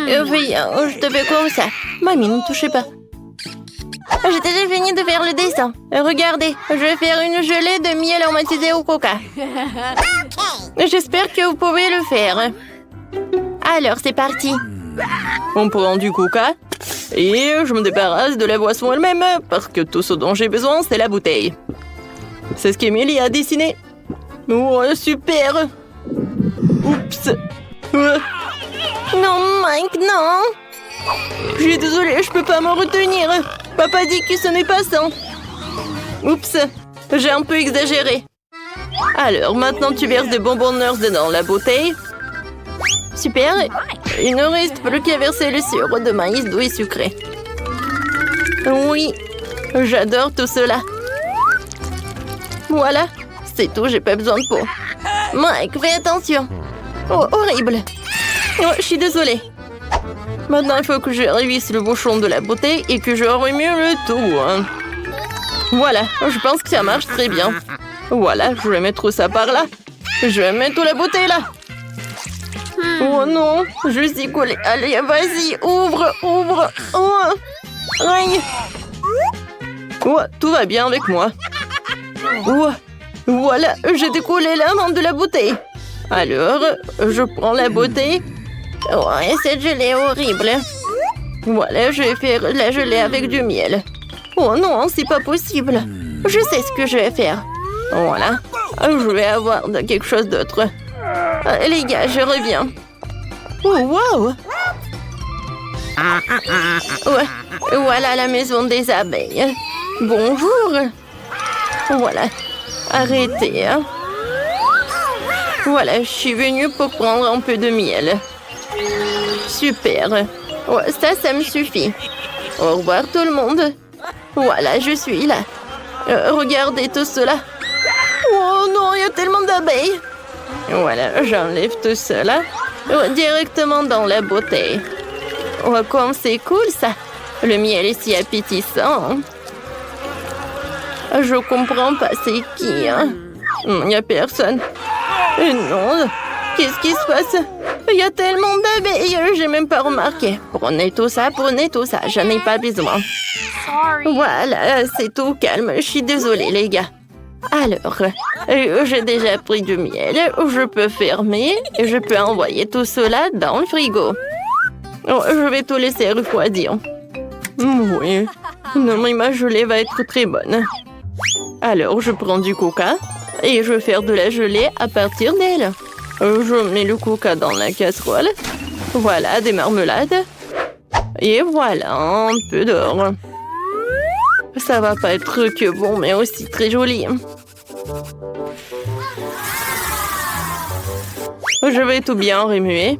Oui, je te fais comme ça. Mamie, ne touchez pas. J'ai déjà fini de faire le dessin. Regardez, je vais faire une gelée de miel aromatisé au coca. J'espère que vous pouvez le faire. Alors, c'est parti. On prend du coca et je me débarrasse de la boisson elle-même parce que tout ce dont j'ai besoin, c'est la bouteille. C'est ce qu'Emilie a dessiné. Oh, super. Oups. Non, Mike, non. Je suis désolée, je peux pas me retenir. Papa dit que ce n'est pas ça. Oups, j'ai un peu exagéré. Alors, maintenant tu verses des bonbons Nurse dans la bouteille. Super. Il ne reste plus qu'à verser le sirop de maïs doux et sucré. Oui, j'adore tout cela. Voilà, c'est tout, j'ai pas besoin de peau. Mike, fais attention. Oh, horrible. Oh, je suis désolée. Maintenant, il faut que je révisse le bouchon de la bouteille et que je remue le tout. Hein. Voilà, je pense que ça marche très bien. Voilà, je vais mettre ça par là. Je vais mettre la bouteille là. Oh non, je suis collée. Allez, vas-y, ouvre, ouvre. Oh, aïe. Oh, tout va bien avec moi. Oh, voilà, j'ai décollé la main de la bouteille. Alors, je prends la bouteille. Oh, et cette gelée est horrible. Voilà, je vais faire la gelée avec du miel. Oh non, c'est pas possible. Je sais ce que je vais faire. Voilà, je vais avoir quelque chose d'autre. Les gars, je reviens. Oh, wow! Ouais, voilà la maison des abeilles. Bonjour. Voilà, arrêtez. Hein. Voilà, je suis venue pour prendre un peu de miel. Super. Ouais, ça me suffit. Au revoir tout le monde. Voilà, je suis là. Regardez tout cela. Oh non, il y a tellement d'abeilles. Voilà, j'enlève tout cela directement dans la bouteille. Oh, comme c'est cool ça. Le miel est si appétissant. Je comprends pas, c'est qui, hein? Il n'y a personne. Non, qu'est-ce qui se passe? Il y a tellement d'abeilles, j'ai même pas remarqué. Prenez tout ça, j'en ai pas besoin. Voilà, c'est tout calme, je suis désolée les gars. Alors, j'ai déjà pris du miel, je peux fermer et je peux envoyer tout cela dans le frigo. Oh, je vais tout laisser refroidir. Oui, non mais ma gelée va être très bonne. Alors, je prends du coca et je vais faire de la gelée à partir d'elle. Je mets le coca dans la casserole. Voilà, des marmelades. Et voilà, un peu d'or. Ça va pas être que bon, mais aussi très joli. Je vais tout bien remuer.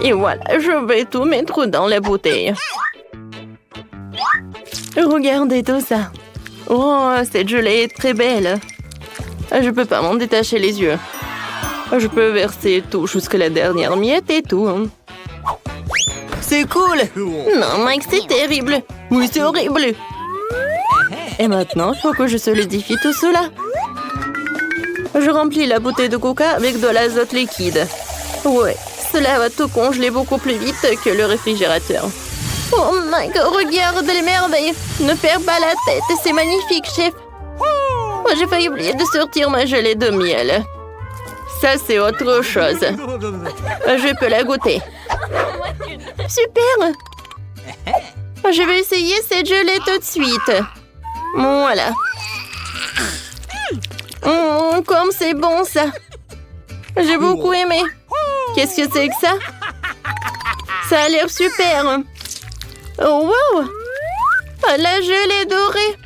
Et voilà, je vais tout mettre dans la bouteille. Regardez tout ça. Oh, cette gelée est très belle. Je peux pas m'en détacher les yeux. Je peux verser tout jusqu'à la dernière miette et tout. C'est cool. Non, Mike, c'est terrible. Oui, c'est horrible. Et maintenant, il faut que je solidifie tout cela. Je remplis la bouteille de coca avec de l'azote liquide. Ouais, cela va tout congeler beaucoup plus vite que le réfrigérateur. Oh Mike, regarde les merveilles. Ne perds pas la tête, c'est magnifique, chef. Oh, j'ai failli oublier de sortir ma gelée de miel. Ça, c'est autre chose. Je peux la goûter. Super! Je vais essayer cette gelée tout de suite. Voilà. Comme c'est bon, ça. J'ai beaucoup aimé. Qu'est-ce que c'est que ça? Ça a l'air super. Oh, wow! La gelée dorée.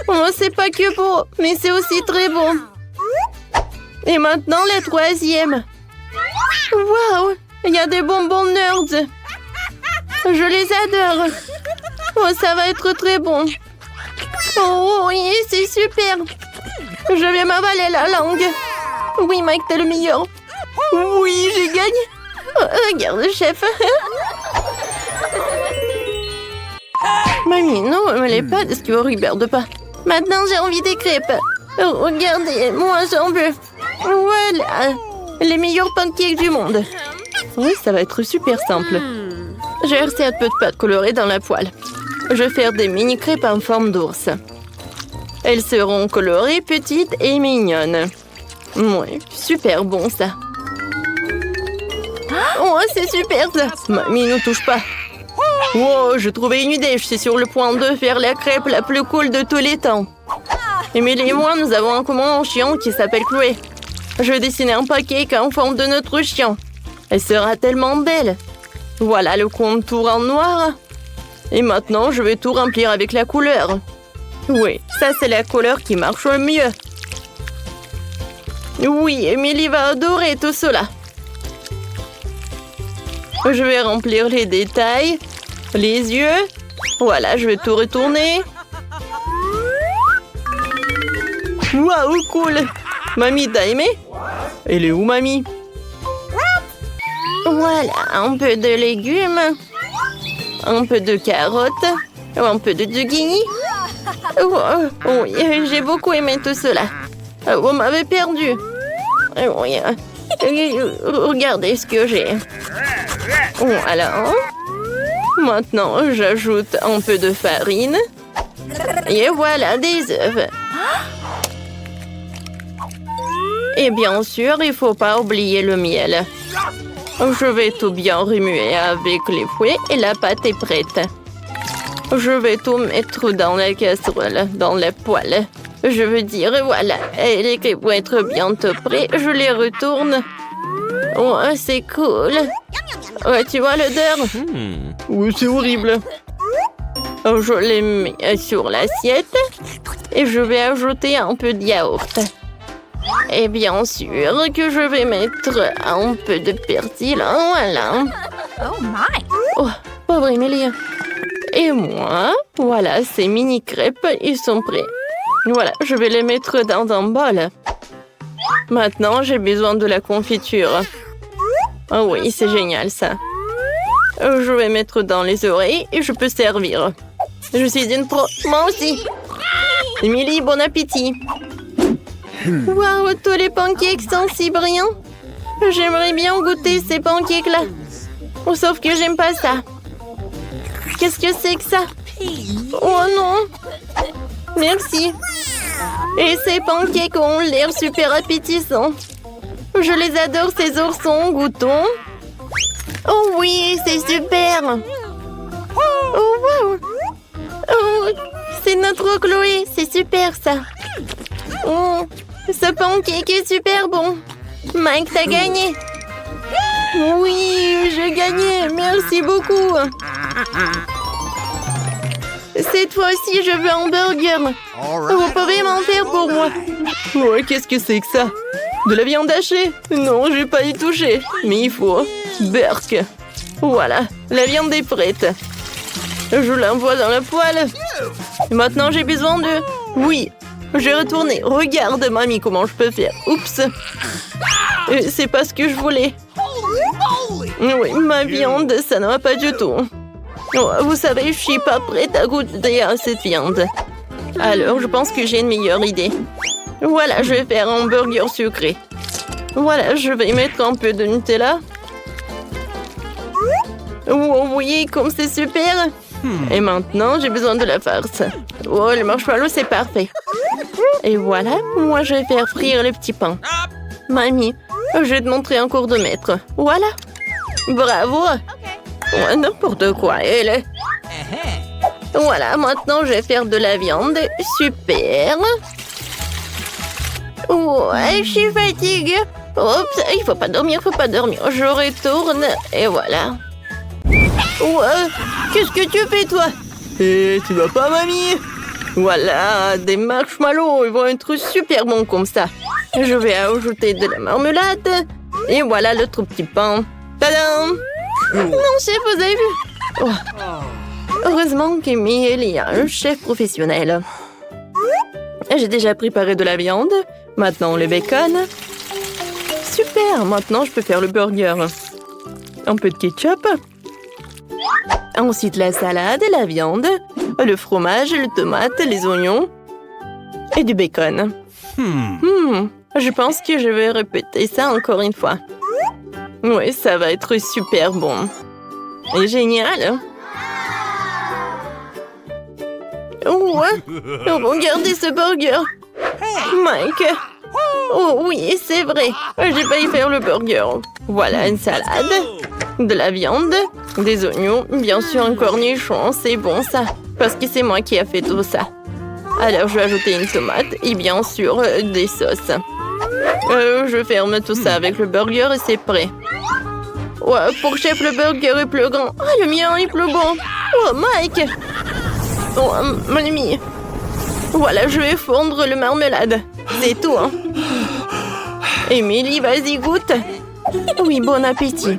Oh, c'est pas que beau, mais c'est aussi très bon. Et maintenant, la troisième. Waouh! Il y a des bonbons Nerds. Je les adore. Oh, ça va être très bon. Oh, oui, c'est super. Je vais m'avaler la langue. Oui, Mike, t'es le meilleur. Oui, j'ai gagné. Oh, regarde, chef. Mamie, non, me les pas de ce que vous regarde pas. Maintenant, j'ai envie des crêpes. Oh, regardez, moi, j'en veux. Voilà. Les meilleurs pancakes du monde. Oui, ça va être super simple. J'ai versé un peu de pâte colorée dans la poêle. Je vais faire des mini crêpes en forme d'ours. Elles seront colorées, petites et mignonnes. Oui, super bon ça. Oh, c'est super ça. Mamie, ne touche pas. Wow, j'ai trouvé une idée. Je suis sur le point de faire la crêpe la plus cool de tous les temps. Émilie et moi, nous avons en commun un chien qui s'appelle Chloé. Je vais dessiner un pancake en forme de notre chien. Elle sera tellement belle. Voilà le contour en noir. Et maintenant, je vais tout remplir avec la couleur. Oui, ça c'est la couleur qui marche le mieux. Oui, Émilie va adorer tout cela. Je vais remplir les détails, les yeux. Voilà, je vais tout retourner. Waouh, cool! Mamie, t'as aimé? Elle est où, mamie? Voilà, un peu de légumes, un peu de carottes, un peu de zucchini. Oui, j'ai beaucoup aimé tout cela. Vous m'avez perdu. Oui, regardez ce que j'ai. Voilà. Maintenant, j'ajoute un peu de farine. Et voilà des œufs. Et bien sûr, il ne faut pas oublier le miel. Je vais tout bien remuer avec les fouets et la pâte est prête. Je vais tout mettre dans la casserole, dans la poêle. Je veux dire, voilà, les crêpes vont être bientôt prêtes. Je les retourne. Oh, c'est cool. Ouais, tu vois l'odeur? Oui, c'est horrible. Je les mets sur l'assiette et je vais ajouter un peu de yaourt. Et bien sûr que je vais mettre un peu de persil. Voilà. Oh my! Oh, pauvre Émilie. Et moi, voilà, ces mini crêpes, ils sont prêts. Voilà, je vais les mettre dans un bol. Maintenant, j'ai besoin de la confiture. Oh oui, c'est génial ça. Je vais mettre dans les oreilles et je peux servir. Je suis une pro. Moi aussi. Émilie, bon appétit. Waouh, tous les pancakes sont si brillants. J'aimerais bien goûter ces pancakes-là. Sauf que j'aime pas ça. Qu'est-ce que c'est que ça? Oh non. Merci. Et ces pancakes ont l'air super appétissants. Je les adore, ces oursons. Goûtons. Oh oui, c'est super. Oh wow. Oh, c'est notre Chloé. C'est super ça. Oh, ce pancake est super bon. Mike, t'as gagné. Oui, j'ai gagné. Merci beaucoup. Cette fois-ci, je veux un burger. Vous pouvez m'en faire pour moi. Ouais, qu'est-ce que c'est que ça? De la viande hachée? Non, je vais pas y toucher. Mais il faut. Burk. Voilà, la viande est prête. Je l'envoie dans la poêle. Et maintenant, j'ai besoin de... Oui, j'ai retourné. Regarde, mamie, comment je peux faire. Oups. C'est pas ce que je voulais. Oui, ma viande, ça ne va pas du tout. Oh, vous savez, je suis pas prête à goûter à cette viande. Alors, je pense que j'ai une meilleure idée. Voilà, je vais faire un burger sucré. Voilà, je vais mettre un peu de Nutella. Oh, oui, comme c'est super. Et maintenant, j'ai besoin de la farce. Oh, le marshmallow, c'est parfait. Et voilà, moi, je vais faire frire le petit pain. Mamie, je vais te montrer un cours de maître. Voilà. Bravo. Oh, n'importe quoi, elle. Voilà, maintenant, je vais faire de la viande. Super. Oh, je suis fatiguée. Oups, il faut pas dormir, Je retourne et voilà. Ouais, qu'est-ce que tu fais, toi? Eh, tu vas pas, mamie? Voilà, des marshmallows, ils vont être super bons comme ça. Je vais ajouter de la marmelade. Et voilà le tout petit pain. Tadam! Non, chef, vous avez vu? Oh. Heureusement qu'Emile y a un chef professionnel. J'ai déjà préparé de la viande. Maintenant, le bacon. Super, maintenant, je peux faire le burger. Un peu de ketchup. Ensuite, la salade, la viande, le fromage, les tomates, les oignons et du bacon. Je pense que je vais répéter ça encore une fois. Oui, ça va être super bon. Et génial. Ouais, regardez ce burger. Mike. Oh oui, c'est vrai. J'ai failli faire le burger. Voilà une salade, de la viande, des oignons, bien sûr un cornichon. C'est bon ça, parce que c'est moi qui ai fait tout ça. Alors je vais ajouter une tomate et bien sûr des sauces. Je ferme tout ça avec le burger et c'est prêt. Ouais, pour chef, le burger est plus grand. Ah, le mien est plus bon. Oh, Mike. Oh, mon ami. Voilà, je vais fondre le marmelade. C'est tout, hein. Émilie, vas-y, goûte. Oui, bon appétit.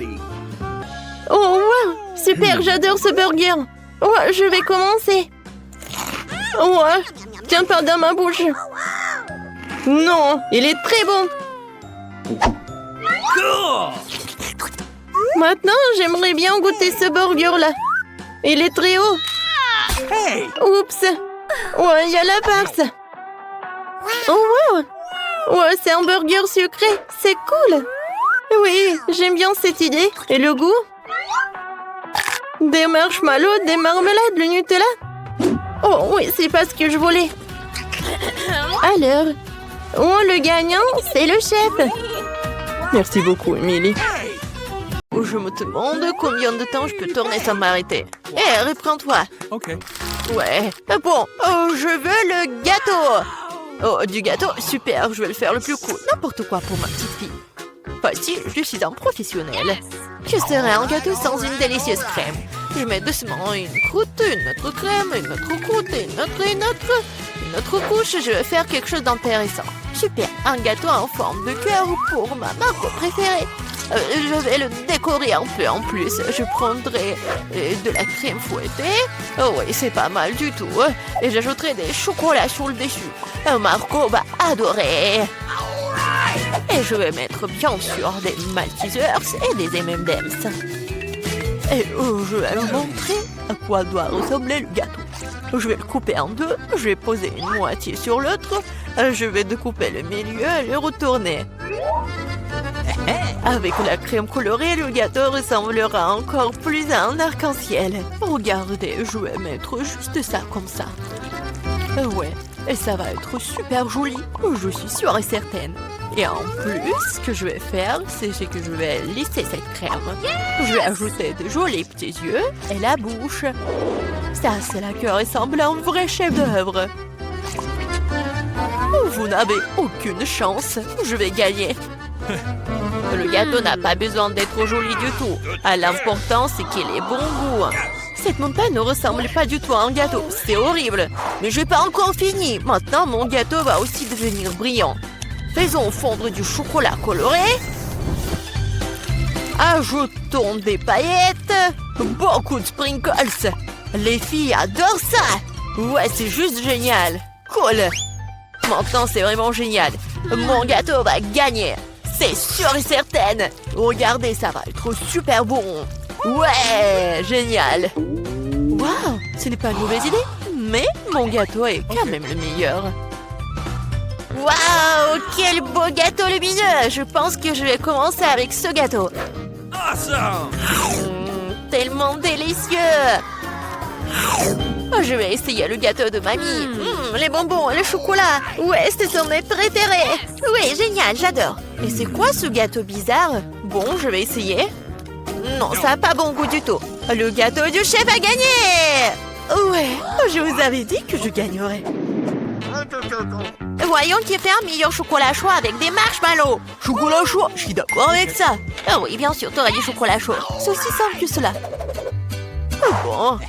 Oh, wow. Super, j'adore ce burger. Ouais, je vais commencer. Ouais, tiens pas dans ma bouche. Non, il est très bon. Maintenant, j'aimerais bien goûter ce burger-là. Il est très haut. Oups. Ouais, il y a la farce. Oh, wow. Ouais, c'est un burger sucré. C'est cool. Oui, j'aime bien cette idée. Et le goût? Des marshmallows, des marmelades, le Nutella. Oh, oui, c'est pas ce que je voulais. Alors, oh, le gagnant, c'est le chef. Merci beaucoup, Emily. Je me demande combien de temps je peux tourner sans m'arrêter. Hé, reprends-toi. Ok. Ouais. Bon, je veux le gâteau. Oh, du gâteau? Super, je vais le faire le plus cool. N'importe quoi pour ma petite fille. Facile, je suis un professionnel. Que serait un gâteau sans une délicieuse crème? Je mets doucement une croûte, une autre crème, une autre croûte, une autre couche. Je vais faire quelque chose d'intéressant. Super, un gâteau en forme de cœur pour ma marque préférée. Je vais le décorer un peu en plus. Je prendrai de la crème fouettée. Oh oui, c'est pas mal du tout. Et j'ajouterai des chocolats sur le dessus. Marco va adorer. Et je vais mettre bien sûr des Maltesers et des M&M's. Et je vais vous montrer à quoi doit ressembler le gâteau. Je vais le couper en deux. Je vais poser une moitié sur l'autre. Je vais découper le milieu et le retourner. Avec la crème colorée, le gâteau ressemblera encore plus à un arc-en-ciel. Regardez, je vais mettre juste ça comme ça. Ouais, et ça va être super joli, je suis sûre et certaine. Et en plus, ce que je vais faire, c'est que je vais lisser cette crème. Je vais ajouter de jolis petits yeux et la bouche. Ça, c'est là que ressemble à un vrai chef-d'œuvre. Vous n'avez aucune chance, je vais gagner. Le gâteau n'a pas besoin d'être joli du tout. L'important, c'est qu'il ait bon goût. Cette montagne ne ressemble pas du tout à un gâteau. C'est horrible. Mais je n'ai pas encore fini. Maintenant, mon gâteau va aussi devenir brillant. Faisons fondre du chocolat coloré. Ajoutons des paillettes. Beaucoup de sprinkles. Les filles adorent ça. Ouais, c'est juste génial. Cool. Maintenant, c'est vraiment génial. Mon gâteau va gagner. C'est sûr et certain. Regardez, ça va être super bon. Ouais, génial. Waouh, ce n'est pas une mauvaise idée. Mais mon gâteau est quand même le meilleur. Waouh, quel beau gâteau lumineux. Je pense que je vais commencer avec ce gâteau. Awesome! Tellement délicieux. Je vais essayer le gâteau de mamie. Les bonbons, le chocolat. Ouais, ce sont mes préférés. Oui, génial, j'adore. Mais c'est quoi ce gâteau bizarre? Bon, je vais essayer. Non, ça n'a pas bon goût du tout. Le gâteau du chef a gagné. Ouais, je vous avais dit que je gagnerais. Voyons qui fait un meilleur chocolat chaud avec des marshmallows. Chocolat chaud, je suis d'accord avec ça. Ah oui, bien sûr, t'auras du chocolat chaud. C'est aussi simple que cela. Bon,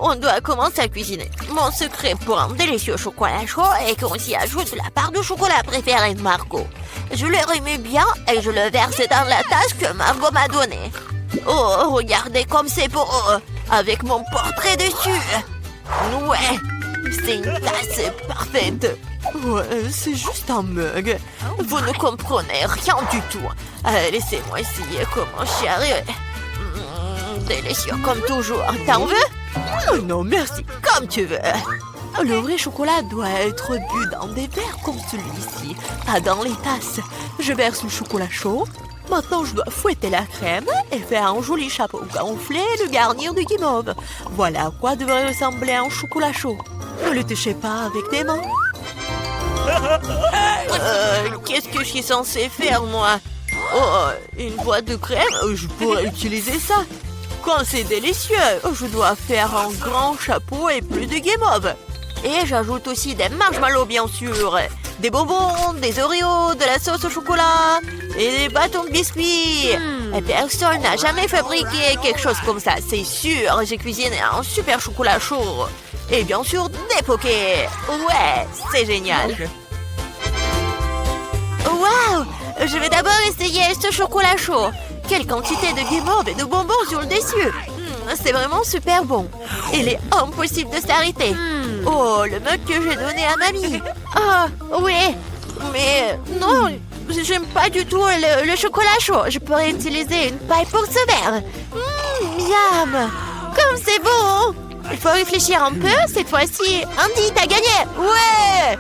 on doit commencer à cuisiner. Mon secret pour un délicieux chocolat chaud est qu'on s'y ajoute la part de chocolat préférée de Margot. Je le remue bien et je le verse dans la tasse que Margot m'a donnée. Oh, regardez comme c'est beau, avec mon portrait dessus. Ouais, c'est une tasse parfaite. Ouais, c'est juste un mug. Vous ne comprenez rien du tout. Laissez-moi essayer comment chérie. Délicieux comme toujours. T'en veux? Oh non, merci. Comme tu veux. Le vrai chocolat doit être bu dans des verres comme celui-ci, pas dans les tasses. Je verse le chocolat chaud. Maintenant, je dois fouetter la crème et faire un joli chapeau gonflé et le garnir de guimauve. Voilà à quoi devrait ressembler un chocolat chaud. Ne le touchez pas avec tes mains. Qu'est-ce que je suis censée faire, moi? Oh, une boîte de crème? Je pourrais utiliser ça. Quand c'est délicieux, je dois faire un grand chapeau et plus de guimauve. Et j'ajoute aussi des marshmallows, bien sûr. Des bonbons, des Oreos, de la sauce au chocolat et des bâtons de biscuits. Et personne n'a jamais fabriqué quelque chose comme ça, c'est sûr. J'ai cuisiné un super chocolat chaud. Et bien sûr, des pokés. Ouais, c'est génial. Okay. Waouh! Je vais d'abord essayer ce chocolat chaud. Quelle quantité de guimauve et de bonbons sur le dessus. C'est vraiment super bon. Il est impossible de s'arrêter. Oh, le mug que j'ai donné à mamie. Ah, oui. Mais non, j'aime pas du tout le chocolat chaud. Je pourrais utiliser une paille pour ce verre. Miam! Comme c'est bon! Il faut réfléchir un peu. Cette fois-ci, Andy, t'as gagné! Ouais!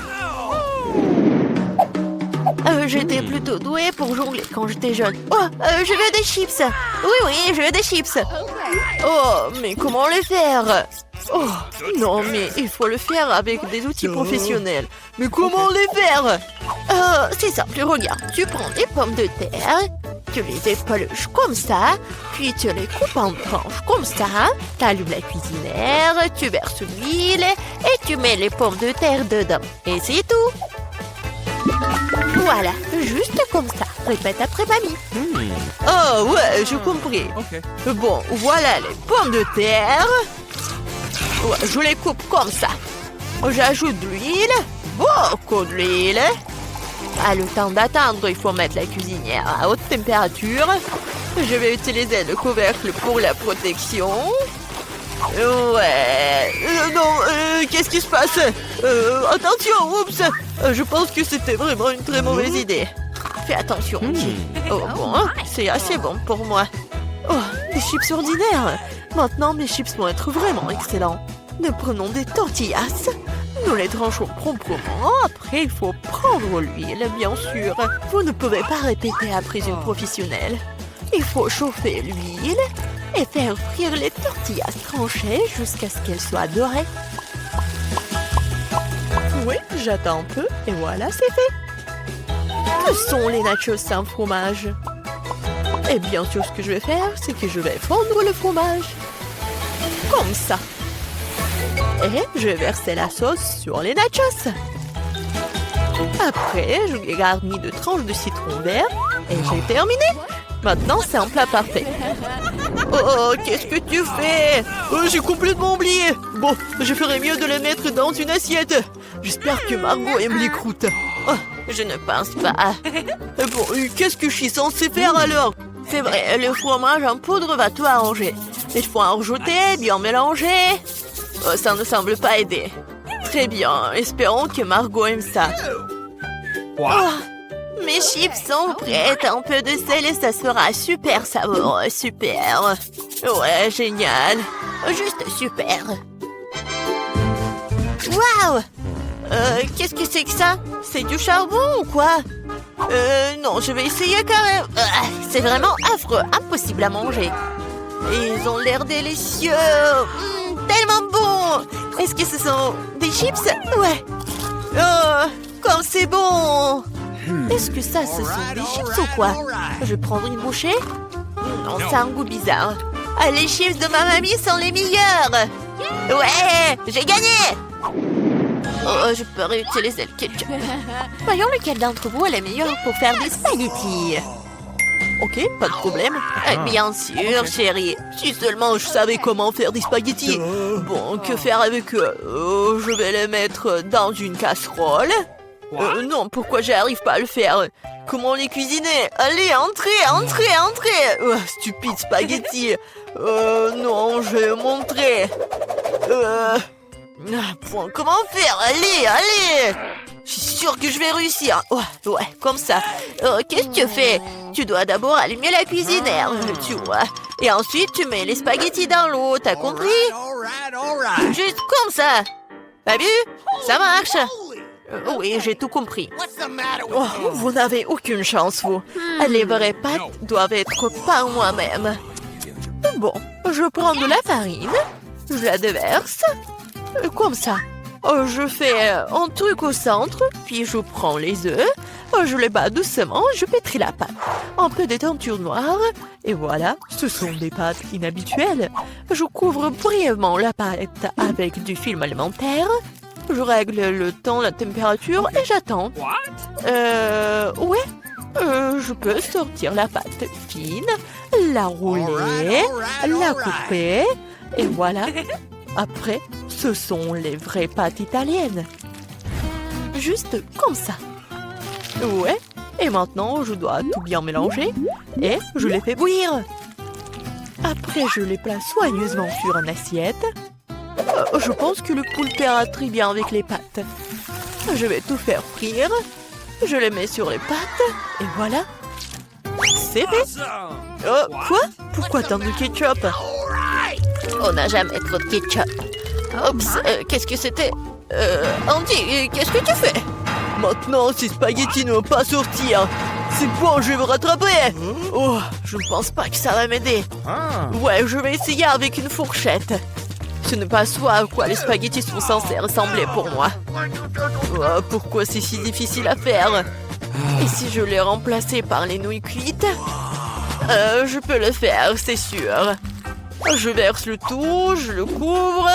J'étais plutôt douée pour jongler quand j'étais jeune. Oh, je veux des chips. Oui, je veux des chips. Oh, mais comment les faire? Oh, non, mais il faut le faire avec des outils professionnels. Mais comment les faire? C'est simple, regarde. Tu prends des pommes de terre, tu les épluches comme ça, puis tu les coupes en tranches comme ça. T'allumes la cuisinière, tu verses l'huile et tu mets les pommes de terre dedans. Et c'est tout. Voilà, juste comme ça. Répète après mamie. Oh ouais, j'ai compris. Okay. Bon, voilà les pommes de terre. Ouais, je les coupe comme ça. J'ajoute de l'huile, beaucoup de l'huile. Le temps d'attendre, il faut mettre la cuisinière à haute température. Je vais utiliser le couvercle pour la protection. Ouais. Non, qu'est-ce qui se passe? Attention, oups. Je pense que c'était vraiment une très mauvaise idée. Fais attention. Oh bon, c'est assez bon pour moi. Oh, des chips ordinaires. Maintenant, mes chips vont être vraiment excellents. Nous prenons des tortillas. Nous les tranchons proprement. Après, il faut prendre l'huile, bien sûr. Vous ne pouvez pas répéter après une professionnelle. Il faut chauffer l'huile et faire frire les tortillas tranchées jusqu'à ce qu'elles soient dorées. Oui, j'attends un peu et voilà, c'est fait. Que sont les nachos sans fromage? Et bien sûr, ce que je vais faire, c'est que je vais fondre le fromage. Comme ça. Et je vais verser la sauce sur les nachos. Après, je les garnis de tranches de citron vert et j'ai terminé. Maintenant, c'est un plat parfait. Oh, qu'est-ce que tu fais? J'ai complètement oublié. Bon, je ferais mieux de les mettre dans une assiette. J'espère que Margot aime les croûtes. Oh, je ne pense pas. Bon, qu'est-ce que je suis censée faire alors? C'est vrai, le fromage en poudre va tout arranger. Il faut en rajouter, bien mélanger. Oh, ça ne semble pas aider. Très bien, espérons que Margot aime ça. Oh, mes chips sont prêtes. Un peu de sel et ça sera super savoureux. Super. Ouais, génial. Juste super. Waouh! Qu'est-ce que c'est que ça? C'est du charbon ou quoi? Non, je vais essayer quand même. C'est vraiment affreux, impossible à manger. Ils ont l'air délicieux. Tellement bon. Est-ce que ce sont des chips? Ouais. Oh, comme c'est bon. Est-ce que ça, ce sont des chips ou quoi? Je vais prendre une bouchée. Non, ça a un goût bizarre. Les chips de ma mamie sont les meilleurs. Ouais, j'ai gagné. Oh, je peux réutiliser le ketchup. Voyons lequel d'entre vous est le meilleur pour faire des spaghettis. Ok, pas de problème. Bien sûr, chérie. Si seulement je savais comment faire des spaghettis. Bon, que faire avec eux? Je vais les mettre dans une casserole. Non, pourquoi j'arrive pas à le faire? Comment les cuisiner? Allez, entrez. Stupide spaghetti. Non, je vais montrer. Comment faire? Allez. Je suis sûre que je vais réussir. Ouais, comme ça. Qu'est-ce que tu fais? Tu dois d'abord allumer la cuisinière, tu vois. Et ensuite, tu mets les spaghettis dans l'eau, t'as compris? Juste comme ça. T'as vu? Ça marche. Oui, j'ai tout compris. Oh, vous n'avez aucune chance, vous. Les vraies pâtes doivent être par moi-même. Bon, je prends de la farine, je la déverse, comme ça. Je fais un truc au centre, puis je prends les œufs, je les bats doucement, je pétris la pâte. Un peu de teinture noire, et voilà, ce sont des pâtes inhabituelles. Je couvre brièvement la pâte avec du film alimentaire, je règle le temps, la température, et j'attends. Ouais, je peux sortir la pâte fine, la rouler, la couper, et voilà. Après, ce sont les vraies pâtes italiennes. Juste comme ça. Ouais, et maintenant, je dois tout bien mélanger et je les fais bouillir. Après, je les place soigneusement sur une assiette. Je pense que le poulpe ira très bien avec les pâtes. Je vais tout faire frire. Je les mets sur les pâtes et voilà. C'est fait. Quoi? Pourquoi tant de ketchup? On n'a jamais trop de ketchup. Oups, qu'est-ce que c'était? Andy, qu'est-ce que tu fais? Maintenant, ces spaghettis ne vont pas sortir. C'est bon, je vais me rattraper. Oh, je ne pense pas que ça va m'aider. Ouais, je vais essayer avec une fourchette. Ce n'est pas ce à quoi les spaghettis sont censés ressembler pour moi. Oh, pourquoi c'est si difficile à faire? Et si je les remplaçais par les nouilles cuites? Je peux le faire, c'est sûr. Je verse le tout, je le couvre.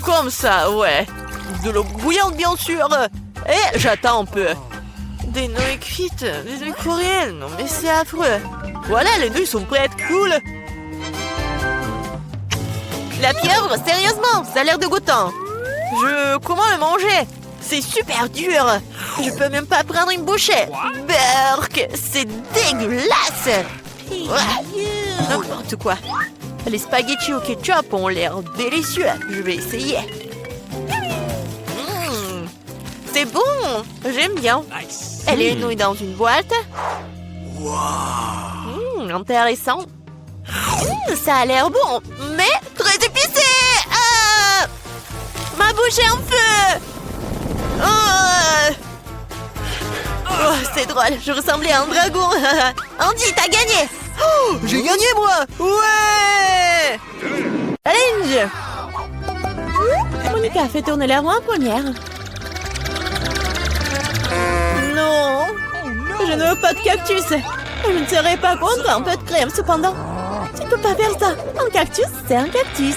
Comme ça, ouais. De l'eau bouillante, bien sûr. Et j'attends un peu. Des nouilles cuites, des nouilles coréennes. Non, mais c'est affreux. Voilà, les nouilles sont prêtes. Cool. La pieuvre, sérieusement, ça a l'air dégoûtant. Comment le manger? C'est super dur. Je peux même pas prendre une bouchée. Berk, c'est dégueulasse. Ouais. N'importe quoi. Les spaghettis au ketchup ont l'air délicieux. Je vais essayer. C'est bon. J'aime bien. Et les nouilles dans une boîte. Intéressant. Ça a l'air bon, mais très épicé. Ma bouche est en feu. C'est drôle. Je ressemblais à un dragon. Andy, t'as gagné. Oh, j'ai gagné, moi. Ouais. Challenge. Monica fait tourner la roue en première. Non. Je ne veux pas de cactus. Je ne serais pas contre un peu de crème, cependant. Tu ne peux pas faire ça. Un cactus, c'est un cactus.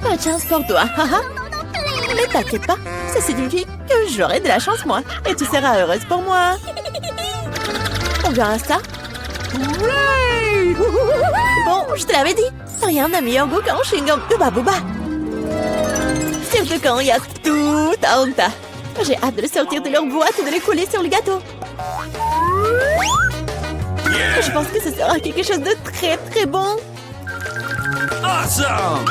Pas de chance pour toi. Mais t'inquiète pas. Ça signifie que j'aurai de la chance, moi. Et tu seras heureuse pour moi. On verra ça. Bon, je te l'avais dit. Rien n'a meilleur goût qu'un chewing-gum de Babouba. Surtout quand il y a tout un tas. J'ai hâte de le sortir de leur boîte et de les coller sur le gâteau. Je pense que ce sera quelque chose de très très bon. Awesome!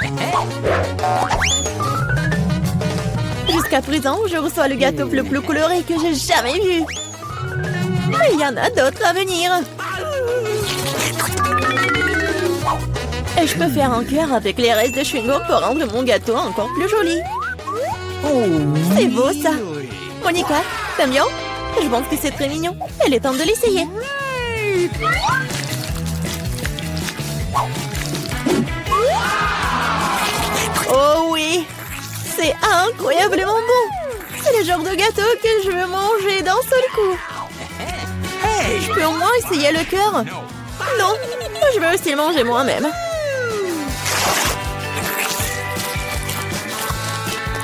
Jusqu'à présent, je reçois le gâteau le plus coloré que j'ai jamais vu. Mais il y en a d'autres à venir. Et je peux faire un cœur avec les restes de chewing-gum pour rendre mon gâteau encore plus joli. C'est beau ça. Monica, t'aimes bien? Je pense que c'est très mignon. Il est temps de l'essayer. Oh oui, c'est incroyablement bon. C'est le genre de gâteau que je veux manger d'un seul coup. Je peux au moins essayer le cœur. Non, je veux aussi le manger moi-même.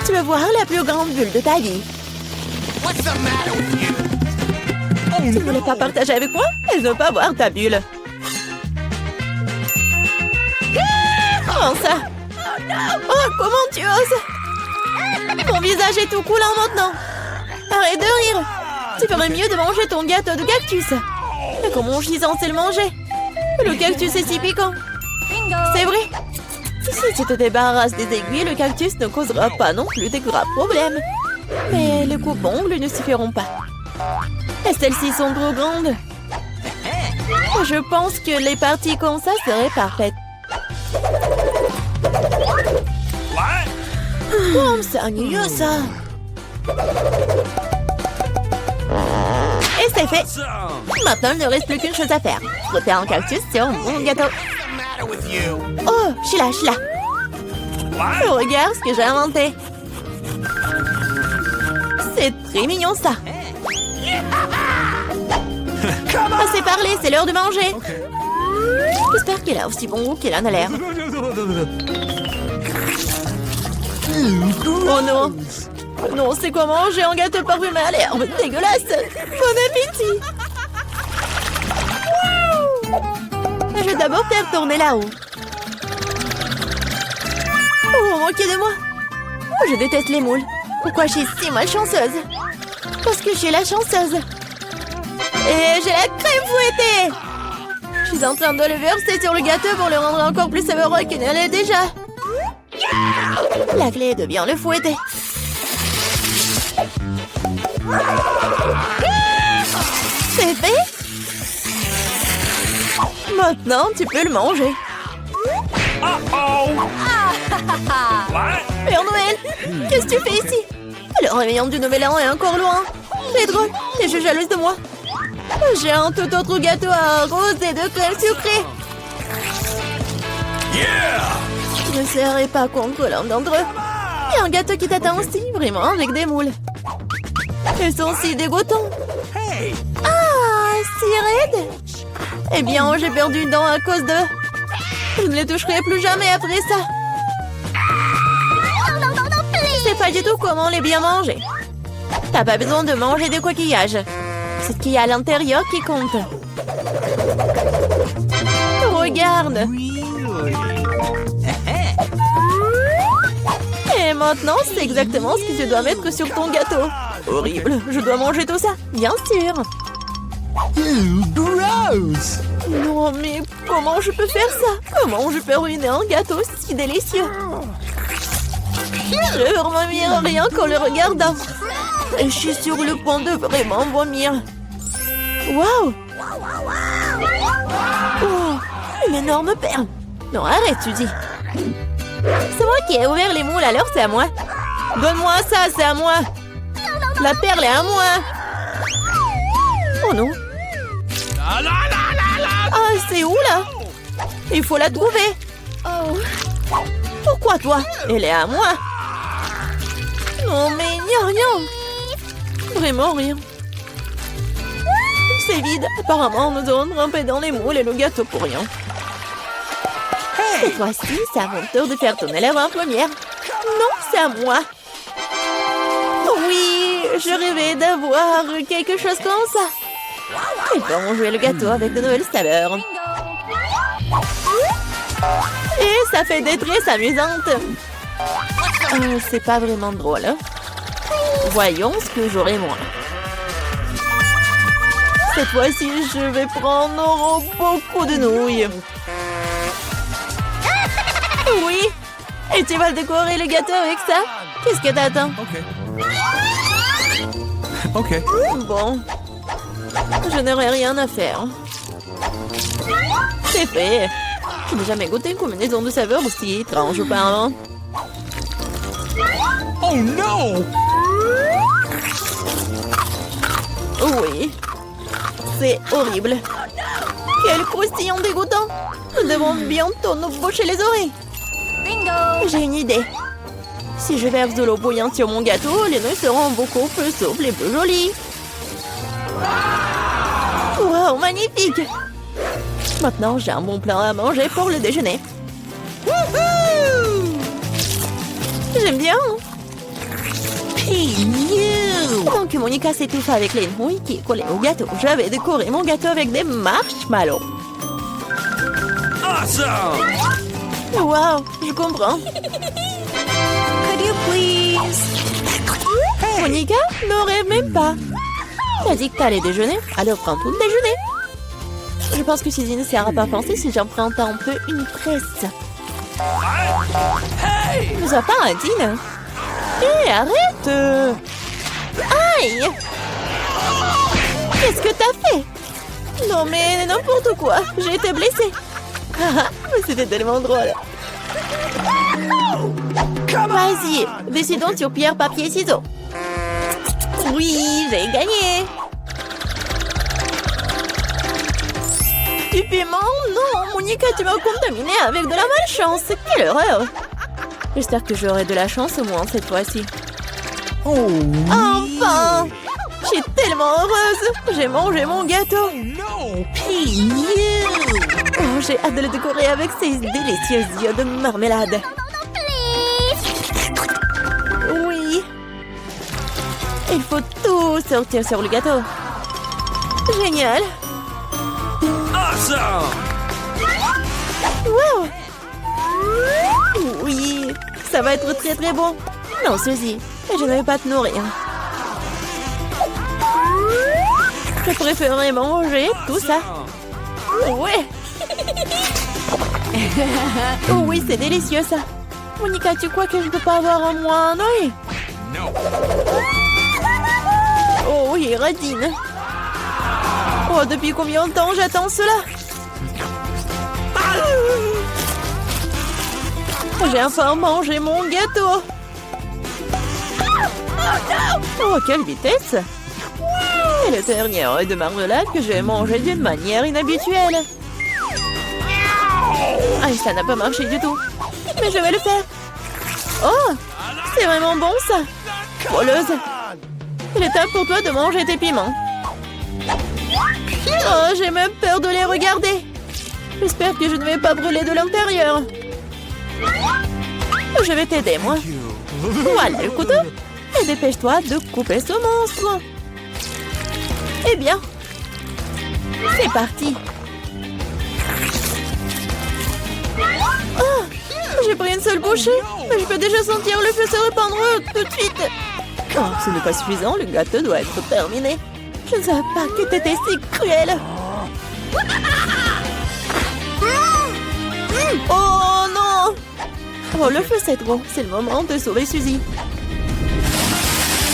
Tu veux voir la plus grande bulle de ta vie. Tu ne voulais pas partager avec moi? Je ne veux pas voir ta bulle. Comment ça? Oh, comment tu oses? Mon visage est tout coulant maintenant. Arrête de rire. Tu ferais mieux de manger ton gâteau de cactus. Et comment je suis censée le manger? Le cactus est si piquant. C'est vrai. Si tu te débarrasses des aiguilles, le cactus ne causera pas non plus de graves problèmes. Mais les coupes-ongles ne suffiront pas. Et celles-ci sont trop grandes. Je pense que les parties comme ça seraient parfaites. Oh, c'est ennuyeux ça. Et c'est fait. Maintenant, il ne reste plus qu'une chose à faire. Frotter un cactus sur mon gâteau. Oh, Sheila. Regarde ce que j'ai inventé. C'est très mignon, ça. Assez parlé, c'est l'heure de manger. J'espère qu'elle a aussi bon goût qu'elle en a l'air. Oh non. Non, c'est quoi manger un gâteau parfumé à l'herbe? Dégueulasse. Bon appétit. Je vais d'abord faire tourner là-haut. Oh, moquez de moi. Oh, je déteste les moules. Pourquoi je suis si malchanceuse? Parce que je suis la chanceuse. Et j'ai la crème fouettée. Je suis en train de le verser sur le gâteau pour le rendre encore plus savoureux qu'il ne l'est déjà. La clé est de bien le fouetter. C'est fait. Maintenant, tu peux le manger. Père Noël, qu'est-ce que tu fais ici? Le réveillon du Nouvel An est encore loin. C'est drôle, t'es jalouse de moi. J'ai un tout autre gâteau à rose et de crème sucrée. Je ne serai pas contre l'un d'entre eux. Il y a un gâteau qui t'attend aussi, vraiment, avec des moules. Ils sont si dégoûtants. Ah, si raides. Eh bien, j'ai perdu une dent à cause d'eux. Je ne les toucherai plus jamais après ça. Je sais pas du tout comment les bien manger. T'as pas besoin de manger des coquillages. C'est ce qu'il y a à l'intérieur qui compte. Regarde. Et maintenant, c'est exactement ce que tu dois mettre sur ton gâteau. Horrible, je dois manger tout ça, bien sûr. Gross! Non, mais comment je peux faire ça? Comment je peux ruiner un gâteau si délicieux? Je veux vomir rien qu'en le regardant. Et je suis sur le point de vraiment vomir. Waouh! Oh, une énorme perle. Non, arrête, tu dis. C'est moi qui ai ouvert les moules, alors c'est à moi. Donne-moi ça, c'est à moi. La perle est à moi. Oh non. Ah, c'est où là? Il faut la trouver. Oh. Pourquoi toi? Elle est à moi. Non mais il n'y a rien. Vraiment rien. C'est vide. Apparemment, nous avons trempé dans les moules et le gâteau pour rien. Cette fois-ci, c'est à mon tour de faire tourner la main première. Non, c'est à moi. Oui, je rêvais d'avoir quelque chose comme ça. Et bon, jouer le gâteau avec de nouvelles saveurs. Et ça fait des tresses amusantes. C'est pas vraiment drôle. Hein? Voyons ce que j'aurai moi. Cette fois-ci, je vais prendre beaucoup de nouilles. Oui. Et tu vas décorer le gâteau avec ça? Qu'est-ce que t'attends? Ok. Bon. Je n'aurai rien à faire. C'est fait. Je n'ai jamais goûté une combinaison de saveurs aussi étrange auparavant. Oh non! Oui. C'est horrible. Quel croustillant dégoûtant. Nous devons bientôt nous boucher les oreilles. Bingo! J'ai une idée. Si je verse de l'eau bouillante sur mon gâteau, les nouilles seront beaucoup plus souples et plus jolies. Wow, magnifique! Maintenant, j'ai un bon plan à manger pour le déjeuner. J'aime bien. Donc, Monica s'étouffe avec les nouilles qui collaient au gâteau. J'avais décoré mon gâteau avec des marshmallows. Awesome! Wow, je comprends. Could you please? Hey. Monica, ne rêve même pas. T'as dit que t'allais déjeuner, alors prends tout le déjeuner. Je pense que Suzy ne sera pas pensée si j'emprunte un peu une tresse. Hey! Ne sois pas indigne. Hé, arrête! Aïe! Qu'est-ce que t'as fait? Non mais n'importe quoi, j'ai été blessée. C'était tellement drôle. Vas-y, décidons sur pierre, papier, ciseaux. Oui, j'ai gagné. Du piment? Non, Monica, tu m'as contaminé avec de la malchance. Quelle horreur. J'espère que j'aurai de la chance au moins cette fois-ci. Oh, Enfin! Je suis tellement heureuse! J'ai mangé mon gâteau! no. Oh, j'ai hâte de le décorer avec ces délicieuses yeux de marmelade. Oui! Il faut tout sortir sur le gâteau. Génial! Awesome. Wow! Oui! Ça va être très très bon! Non, Suzy, je ne vais pas te nourrir. Je préférerais manger tout ça. Ouais! Oh oui, c'est délicieux ça! Monica, tu crois que je ne peux pas avoir un moins un œil? No. Oh oui, radine! Oh, depuis combien de temps j'attends cela? J'ai enfin mangé mon gâteau! Oh, quelle vitesse! C'est le dernier œil de marmelade que j'ai mangé d'une manière inhabituelle. Ah, ça n'a pas marché du tout. Mais je vais le faire. Oh, c'est vraiment bon ça. Voleuse. Il est temps pour toi de manger tes piments. Oh, j'ai même peur de les regarder. J'espère que je ne vais pas brûler de l'intérieur. Je vais t'aider, moi. Voilà le couteau. Et dépêche-toi de couper ce monstre. Eh bien, c'est parti. Oh, j'ai pris une seule bouchée, mais je peux déjà sentir le feu se répandre tout de suite. Oh, ce n'est pas suffisant, le gâteau doit être terminé. Je ne savais pas que tu étais si cruel. Oh non! Oh, le feu c'est trop. C'est le moment de sauver Suzy.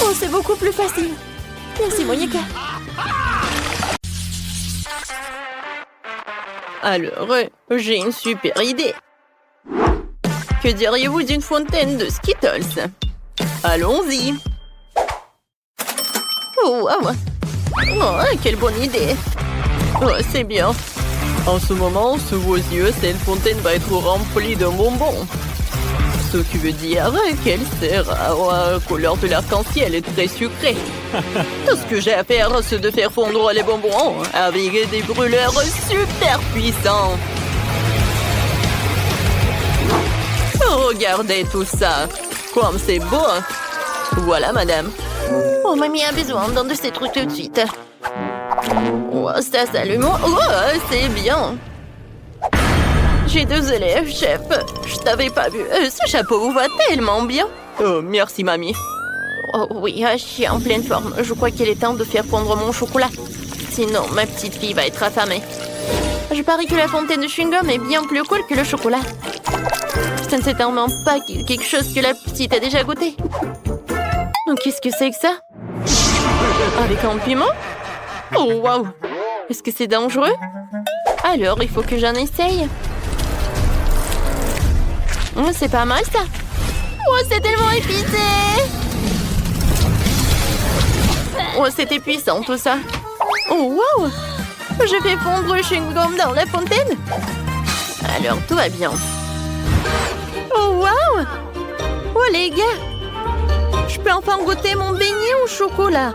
Oh, c'est beaucoup plus facile. Merci, Monica. Alors, j'ai une super idée. Que diriez-vous d'une fontaine de Skittles? Allons-y. Oh, wow. Oh, quelle bonne idée. Oh, c'est bien. En ce moment, sous vos yeux, cette fontaine va être remplie de bonbons. Ce qui veut dire qu'elle sera couleur de l'arc-en-ciel et très sucrée. Tout ce que j'ai à faire, c'est de faire fondre les bonbons avec des brûleurs super puissants. Regardez tout ça. Comme c'est beau. Voilà, madame. Oh, mamie a besoin d'un de ces trucs tout de suite. Oh, ça s'allume. Oh, c'est bien. Je suis désolée, chef. Je t'avais pas vu. Ce chapeau vous va tellement bien. Oh, merci, mamie. Oh oui, je suis en pleine forme. Je crois qu'il est temps de faire fondre mon chocolat. Sinon, ma petite fille va être affamée. Je parie que la fontaine de chewing-gum est bien plus cool que le chocolat. Ce ne certainement pas quelque chose que la petite a déjà goûté. Donc, qu'est-ce que c'est que ça? Avec un piment? Oh, waouh! Est-ce que c'est dangereux? Alors, il faut que j'en essaye. C'est pas mal, ça. Oh, c'est tellement épicé! Oh, c'était puissant, tout ça. Oh, wow! Je fais fondre le chewing-gum dans la fontaine. Alors, tout va bien. Oh, wow! Oh, les gars! Je peux enfin goûter mon beignet au chocolat.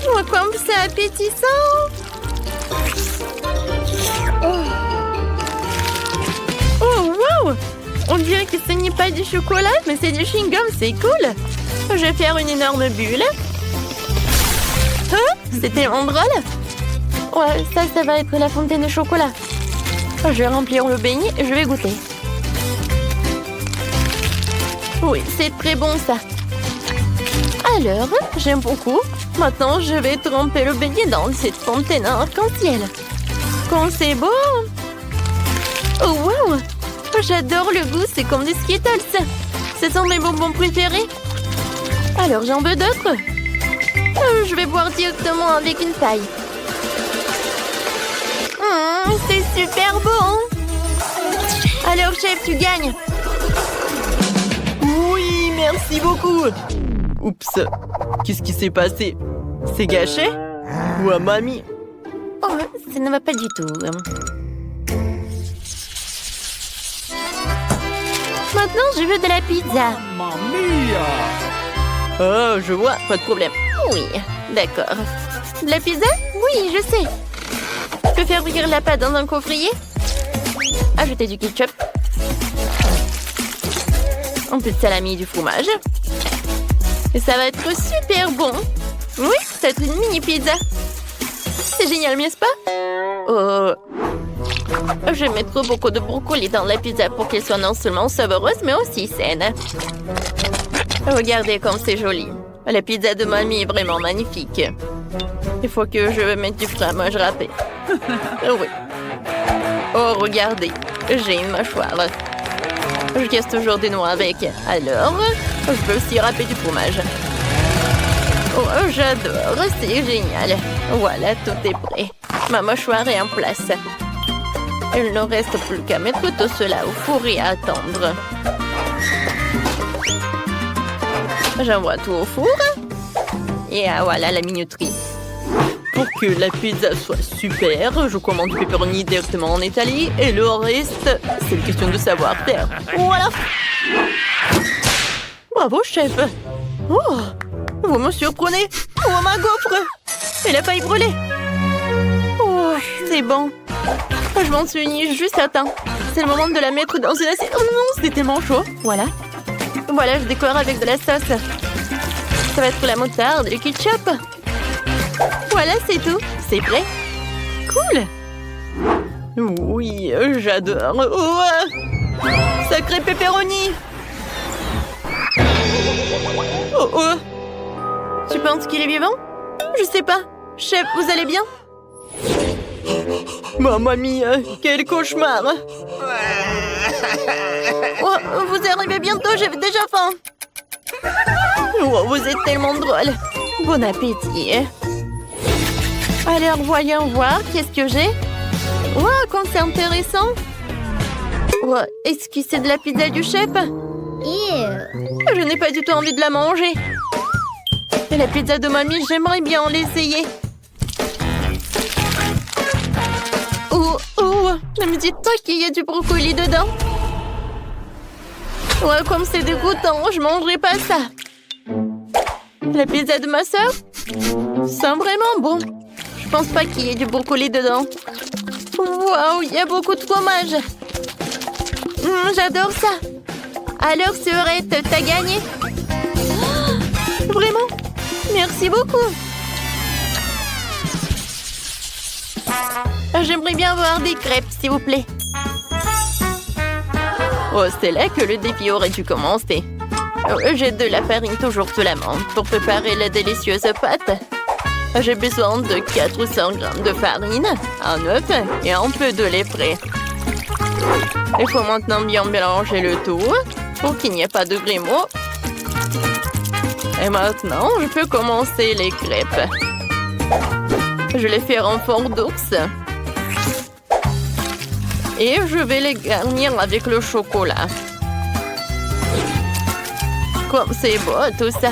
Oh, comme c'est appétissant! Oh, wow! On dirait que ce n'est pas du chocolat, mais c'est du chewing-gum, c'est cool! Je vais faire une énorme bulle. Hein? C'est tellement drôle! Ouais, ça va être la fontaine de chocolat. Je vais remplir le beignet et je vais goûter. Oui, c'est très bon ça. Alors, j'aime beaucoup. Maintenant, je vais tremper le beignet dans cette fontaine arc-en-ciel. Quand c'est beau! Oh, wow! J'adore le goût, c'est comme des Skittles. Ce sont mes bonbons préférés. Alors, j'en veux d'autres. Je vais boire directement avec une paille. C'est super bon! Alors, chef, tu gagnes! Oui, merci beaucoup. Oups. Qu'est-ce qui s'est passé? C'est gâché? Ouah, mamie. Oh, ça ne va pas du tout. Maintenant, je veux de la pizza. Mamma mia! Oh, je vois, pas de problème. Oui, d'accord. De la pizza? Oui, je sais. Je peux faire bouillir la pâte dans un coffrier. Ajouter du ketchup. Un peu de salami et du fromage. Et ça va être super bon. Oui, c'est une mini pizza. C'est génial, n'est-ce pas? Oh. Je vais mettre beaucoup de brocolis dans la pizza pour qu'elle soit non seulement savoureuse, mais aussi saine. Regardez comme c'est joli. La pizza de mamie est vraiment magnifique. Il faut que je mette du fromage râpé. Oui. Oh, regardez. J'ai une mâchoire. Je casse toujours des noix avec. Alors, je peux aussi râper du fromage. Oh, j'adore. C'est génial. Voilà, tout est prêt. Ma mâchoire est en place. Il ne reste plus qu'à mettre tout cela au four et à attendre. J'envoie tout au four. Et voilà la minuterie. Pour que la pizza soit super, je commande du pepperoni directement en Italie et le reste, c'est une question de savoir-faire. Voilà. Bravo, chef. Oh, vous me surprenez. Oh, ma gaufre. Elle a failli brûler. Oh, c'est bon. Je m'en suis juste à temps. C'est le moment de la mettre dans une assiette. Oh non, c'était tellement chaud. Voilà. Voilà, je décore avec de la sauce. Ça va être la moutarde et le ketchup. Voilà, c'est tout. C'est prêt. Cool. Oui, j'adore. Oh, sacré pepperoni. Oh, oh. Tu penses qu'il est vivant? Je sais pas. Chef, vous allez bien? Mamma mia, quel cauchemar. Oh, vous arrivez bientôt, j'ai déjà faim. Oh, vous êtes tellement drôle. Bon appétit. Alors, voyons voir, qu'est-ce que j'ai? Wow, comme c'est intéressant. Wow, est-ce que c'est de la pizza du chef? Je n'ai pas du tout envie de la manger. Et la pizza de mamie, j'aimerais bien l'essayer. Oh, ne me dites pas qu'il y a du brocoli dedans. Ouais, comme c'est dégoûtant, je mangerai pas ça. La pizza de ma sœur sent vraiment bon. Je pense pas qu'il y ait du brocoli dedans. Waouh, il y a beaucoup de fromage. J'adore ça. Alors, Sœurette, t'as gagné. Oh, vraiment? Merci beaucoup. J'aimerais bien voir des crêpes, s'il vous plaît. Oh, c'est là que le défi aurait dû commencer. J'ai de la farine toujours sous la main pour préparer la délicieuse pâte. J'ai besoin de 400 grammes de farine, un œuf et un peu de lait frais. Il faut maintenant bien mélanger le tout pour qu'il n'y ait pas de grumeaux. Et maintenant, je peux commencer les crêpes. Je les fais en forme d'ours. Et je vais les garnir avec le chocolat. Comme c'est beau tout ça.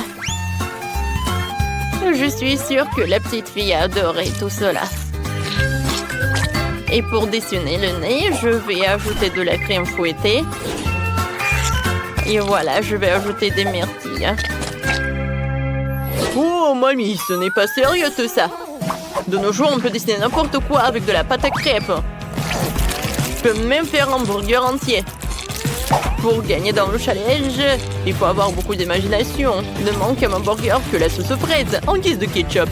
Je suis sûre que la petite fille a adoré tout cela. Et pour dessiner le nez, je vais ajouter de la crème fouettée. Et voilà, je vais ajouter des myrtilles. Oh, mamie, ce n'est pas sérieux tout ça. De nos jours, on peut dessiner n'importe quoi avec de la pâte à crêpes. Je peux même faire un burger entier. Pour gagner dans le challenge, il faut avoir beaucoup d'imagination. Ne manque à mon burger que la sauce fraise en guise de ketchup.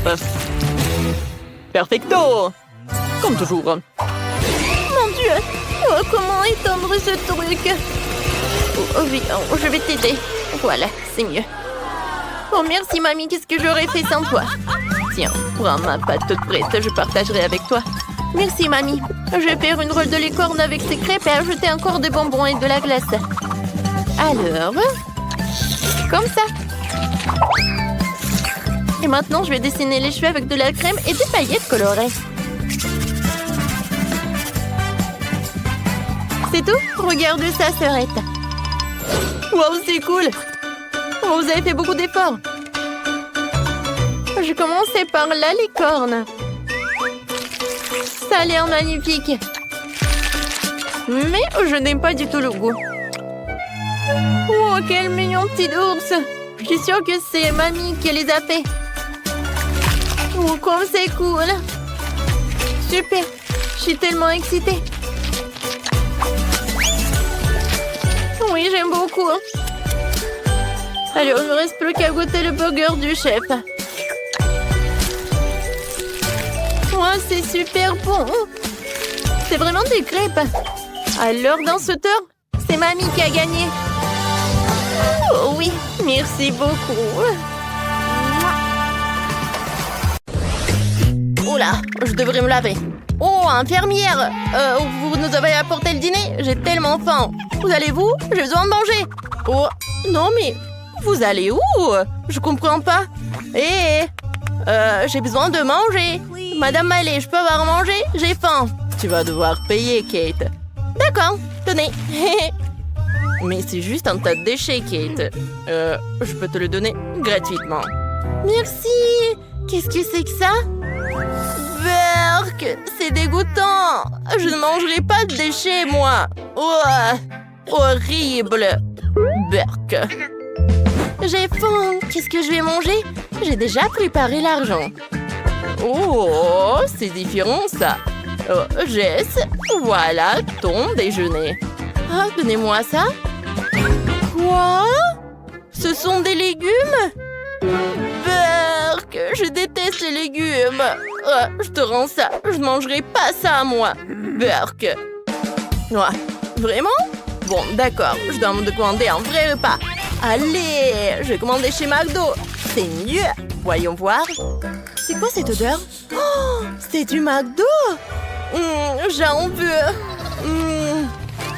Perfecto! Comme toujours. Mon Dieu! Oh, comment étendre ce truc? Oh, viens, je vais t'aider. Voilà, c'est mieux. Oh, merci, mamie. Qu'est-ce que j'aurais fait sans toi? Tiens, prends ma pâte toute prête. Je partagerai avec toi. Merci, mamie. Je vais faire une rôle de licorne avec ces crêpes et ajouter encore des bonbons et de la glace. Alors, comme ça. Et maintenant, je vais dessiner les cheveux avec de la crème et des paillettes colorées. C'est tout? Regarde ça, Sœurette. Wow, c'est cool! Oh, vous avez fait beaucoup d'efforts. Je commençais par la licorne. Ça a l'air magnifique. Mais je n'aime pas du tout le goût. Oh, quel mignon petit ours. Je suis sûre que c'est mamie qui les a fait. Oh, comme c'est cool. Super. Je suis tellement excitée. Oui, j'aime beaucoup. Alors, il ne me reste plus qu'à goûter le burger du chef. Oh, c'est super bon. C'est vraiment des crêpes. Alors, dans ce tour, c'est mamie qui a gagné. Oh oui, merci beaucoup. Oula, je devrais me laver. Oh, infirmière, vous nous avez apporté le dîner? J'ai tellement faim. Vous allez-vous? J'ai besoin de manger. Oh, non mais, vous allez où? Je comprends pas. J'ai besoin de manger. Madame Mallet, je peux avoir à manger? J'ai faim. Tu vas devoir payer, Kate. D'accord, tenez. Mais c'est juste un tas de déchets, Kate. Je peux te le donner gratuitement. Merci. Qu'est-ce que c'est que ça? Berk, c'est dégoûtant. Je ne mangerai pas de déchets, moi. Oh, horrible. Berk. J'ai faim. Qu'est-ce que je vais manger? J'ai déjà préparé l'argent. Oh, c'est différent, ça. Oh, Jess, voilà ton déjeuner. Ah, donnez-moi ça. Quoi? Ce sont des légumes? Berk, je déteste les légumes. Je te rends ça. Je ne mangerai pas ça, moi. Berk. Ouais, vraiment? Bon, d'accord. Je dois me commander un vrai repas. Allez, je vais commander chez McDo. C'est mieux. Voyons voir. C'est quoi cette odeur? Oh, c'est du McDo. J'en veux.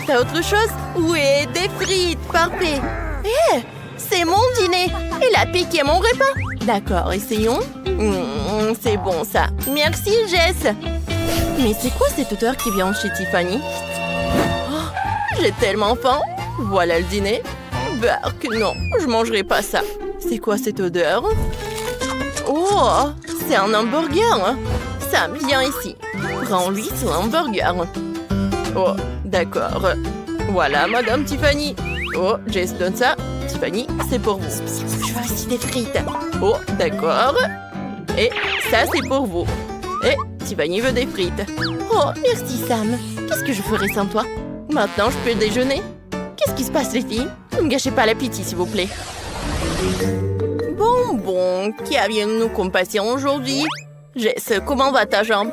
T'as autre chose? Oui, des frites, parfait. C'est mon dîner. Il a piqué mon repas. D'accord, essayons. C'est bon, ça. Merci, Jess. Mais c'est quoi cette odeur qui vient chez Tiffany? Oh, j'ai tellement faim. Voilà le dîner. Berk, non, je mangerai pas ça. C'est quoi cette odeur? Oh, c'est un hamburger. Ça vient ici. Prends-lui son hamburger. Oh, d'accord. Voilà, Madame Tiffany. Oh, Jess donne ça. Tiffany, c'est pour vous. Je veux aussi des frites. Oh, d'accord. Et ça, c'est pour vous. Et Tiffany veut des frites. Oh, merci, Sam. Qu'est-ce que je ferais sans toi? Maintenant, je peux déjeuner. Qu'est-ce qui se passe, les filles? Ne me gâchez pas l'appétit, s'il vous plaît. Bon, qui avions-nous comme patient aujourd'hui? Jess, comment va ta jambe?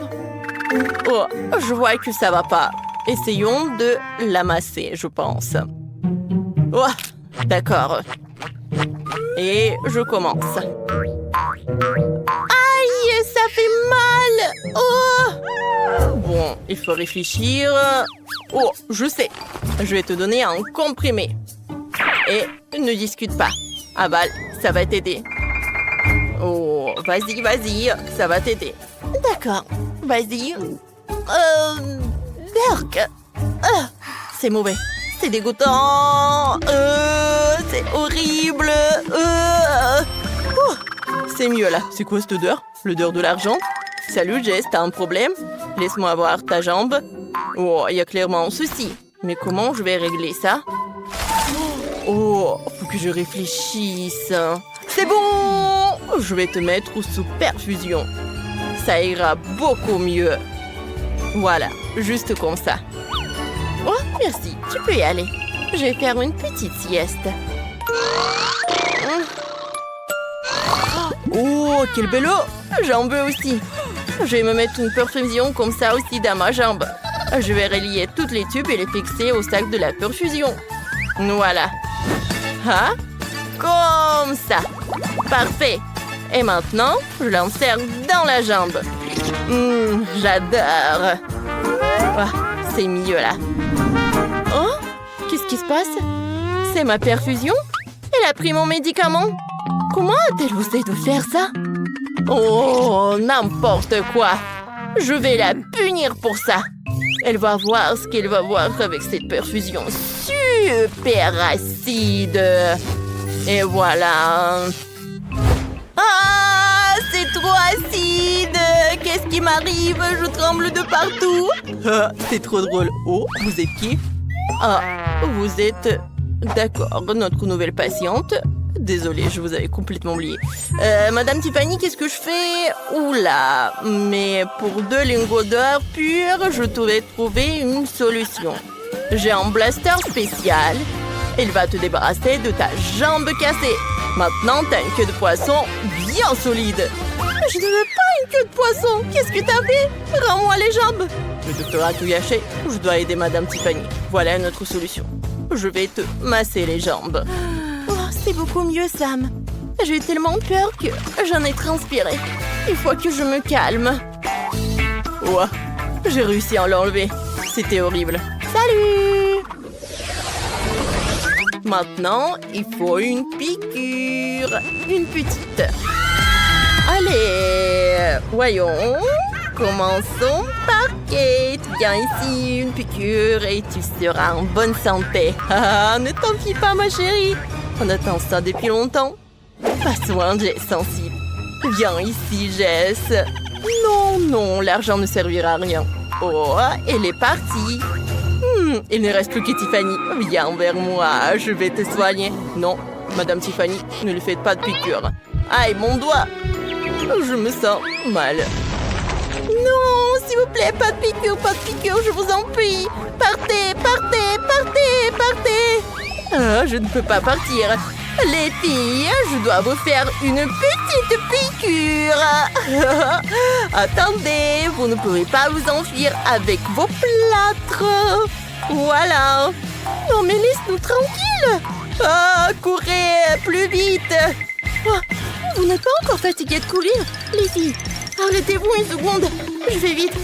Oh, je vois que ça va pas. Essayons de l'amasser, je pense. Oh, d'accord. Et je commence. Aïe, ça fait mal! Oh! Bon, il faut réfléchir. Oh, je sais. Je vais te donner un comprimé. Et ne discute pas. Avale, ça va t'aider. Oh, vas-y, ça va t'aider. D'accord, vas-y. Berk. C'est mauvais. C'est dégoûtant. C'est horrible. C'est mieux là. C'est quoi cette odeur? L'odeur de l'argent? Salut Jess, t'as un problème? Laisse-moi voir ta jambe. Oh, il y a clairement un souci. Mais comment je vais régler ça? Oh, faut que je réfléchisse. C'est bon! Je vais te mettre sous perfusion. Ça ira beaucoup mieux. Voilà, juste comme ça. Oh, merci, tu peux y aller. Je vais faire une petite sieste. Oh, quel bel eau! J'en veux aussi. Je vais me mettre une perfusion comme ça aussi dans ma jambe. Je vais relier toutes les tubes et les fixer au sac de la perfusion. Voilà. Hein? Comme ça. Parfait. Et maintenant, je l'insère dans la jambe. J'adore. Oh, c'est mieux là. Oh, qu'est-ce qui se passe? C'est ma perfusion? Elle a pris mon médicament. Comment a-t-elle osé de faire ça? Oh, n'importe quoi. Je vais la punir pour ça. Elle va voir ce qu'elle va voir avec cette perfusion super acide. Et voilà. Ah, c'est trop acide. Qu'est-ce qui m'arrive? Je tremble de partout. C'est trop drôle. Oh, vous êtes qui? Ah, vous êtes... D'accord, notre nouvelle patiente. Désolée, je vous avais complètement oublié. Madame Tiffany, qu'est-ce que je fais? Oula, mais pour 2 lingots d'or purs, je devrais trouver une solution. J'ai un blaster spécial. Il va te débarrasser de ta jambe cassée. Maintenant, t'as une queue de poisson bien solide. Je ne veux pas une queue de poisson. Qu'est-ce que t'as fait? Rends-moi les jambes. Tu te feras tout gâcher. Je dois aider Madame Tiffany. Voilà notre solution. Je vais te masser les jambes. Oh, c'est beaucoup mieux, Sam. J'ai eu tellement peur que j'en ai transpiré. Il faut que je me calme. Ouah, j'ai réussi à l'enlever. C'était horrible. Salut! Maintenant, il faut une piqûre. Une petite. Allez, voyons. Commençons par Kate. Viens ici, une piqûre et tu seras en bonne santé. Ah, ne t'en fie pas, ma chérie. On attend ça depuis longtemps. Pas soin, Jess sensible. Viens ici, Jess. Non, non, l'argent ne servira à rien. Oh, elle est partie. Il ne reste plus que Tiffany. Viens vers moi, je vais te soigner. Non, Madame Tiffany, ne lui faites pas de piqûre. Aïe, mon doigt. Je me sens mal. Non, s'il vous plaît, pas de piqûre, je vous en prie. Partez, partez, partez, partez. Ah, je ne peux pas partir. Les filles, je dois vous faire une petite piqûre. Attendez, vous ne pourrez pas vous enfuir avec vos plâtres. Voilà. Non, mais laisse-nous tranquilles. Ah, courez, plus vite. Oh, vous n'êtes pas encore fatigué de courir, les filles? Arrêtez-vous une seconde. Je vais vite.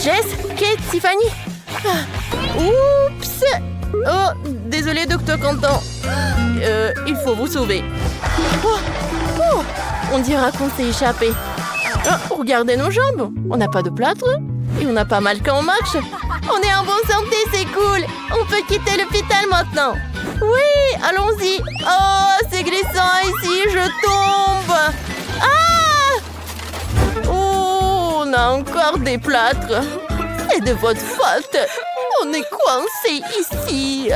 Jess, Kate, Tiffany. Ah. Oups. Oh, désolé, docteur Quentin. Il faut vous sauver. Oh. Oh. On dira qu'on s'est échappé. Oh, regardez nos jambes. On n'a pas de plâtre et on n'a pas mal quand on marche. On est en bonne santé, c'est cool. On peut quitter l'hôpital maintenant. Oui, allons-y. Oh, c'est glissant ici, je tombe. Ah! Oh, on a encore des plâtres. C'est de votre faute. On est coincé ici.